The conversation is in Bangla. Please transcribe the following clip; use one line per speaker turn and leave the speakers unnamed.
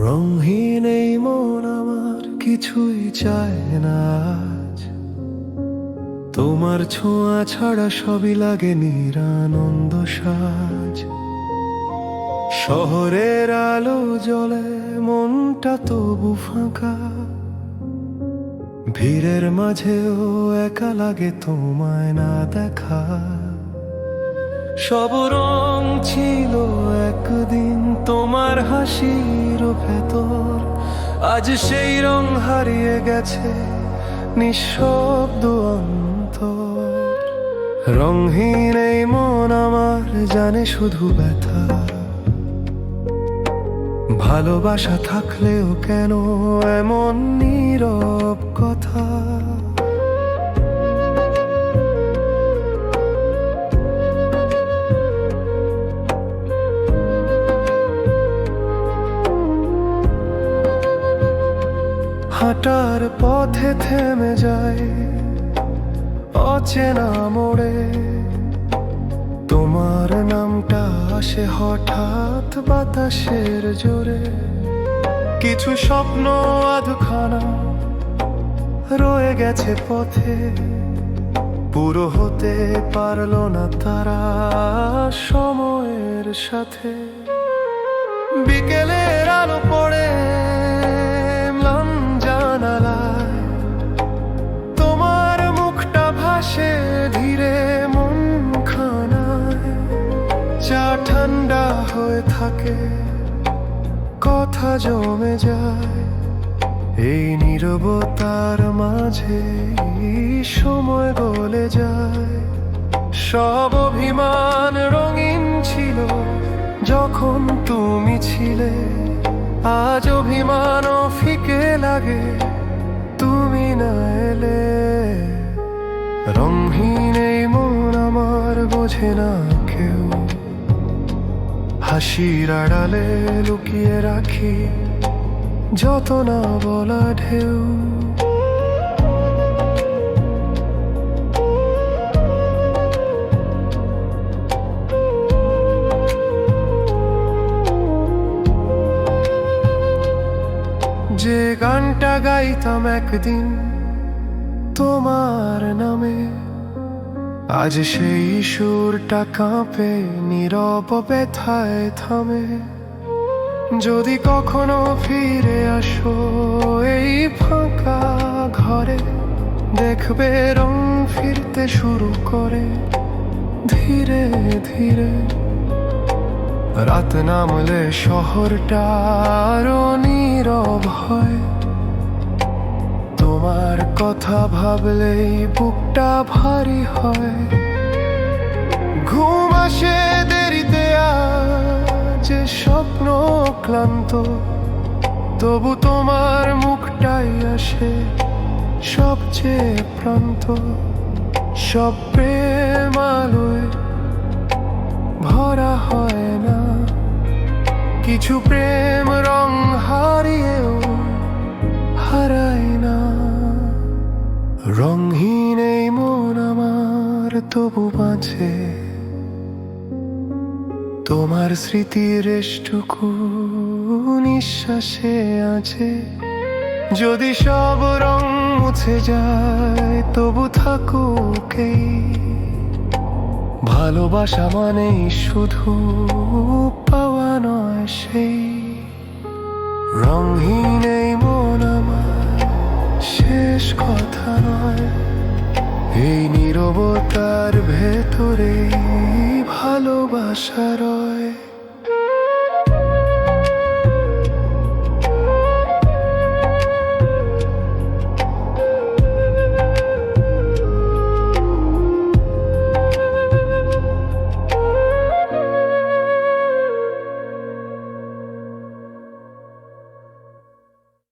রংহীন এই মন আমার কিছুই চায় না আজ, তোমার ছোঁয়া ছাড়া সবই লাগে নিরানন্দ সাজ। শহরের আলো জ্বলে মনটা তবু ফাঁকা, ভিড়ের মাঝেও একা লাগে তোমায় না দেখা। সব রং ছিল একদিন তোমার হাসির ভেতর, আজ সেই রং হারিয়ে গেছে নিঃশব্দ অন্তর। রংহীন এই মন আমার জানে শুধু ব্যথা, ভালোবাসা থাকলেও কেন এমন নীরব কথা। হাঁটার পথে থেমে যায় অচেনা মোড়ে, তোমার নামটা আসে হঠাৎ বাতাসের জোরে। কিছু স্বপ্ন আধখানা রয়ে গেছে পথে, পুরো হতে পারলো না তারা সময়ের সাথে। বিকেলের আলো পড়ে জানালায়, তোমার মুখটা ভাসে ধীরে মন খানায়। চা ঠান্ডা হয়ে থাকে, কথা জমে যায়, এই নীরবতার মাঝে সময় গলে যায়। সব অভিমান রঙিন ছিল যখন তুমি ছিলে, আজ অভিমানও ফিকে লাগে তুমি না এলে। রংহীন এই মন আমার বোঝে না কেউ, হাসির আড়ালে লুকিয়ে রাখি যত না বলা ঢেউ। যে গানটা গাইতাম একদিন তোমার নামে, আজ সেই সুরটা কাঁপে নীরব ব্যথায় থামে। যদি কখনো ফিরে আসো এই ফাঁকা ঘরে, দেখবে রং ফিরতে শুরু করে ধীরে ধীরে। রাত নামলে শহরটা আরো নীরব হয়, তোমার কথা ভাবলেই বুকটা ভারী হয়। ঘুম আসে দেরিতে আজ স্বপ্ন ক্লান্ত, তবু তোমার মুখটাই আসে সবচেয়ে প্রান্ত। সব প্রেম আলোয় ভরা হয় না, কিছু প্রেম রং হারিয়েও হারায় না। রংহীন এই মন আমার তবু বাঁচে, তোমার স্মৃতির রেশটুকু নিঃশ্বাসে আছে। যদি সব রং মুছে যায় তবু থাকুক এই ভালোবাসা, মানেই শুধু পাওয়া নয় সেই। রংহীন এই মন আমার শেষ কথা নয়, এই নীরবতার ভেতরে ভালোবাসা রয়।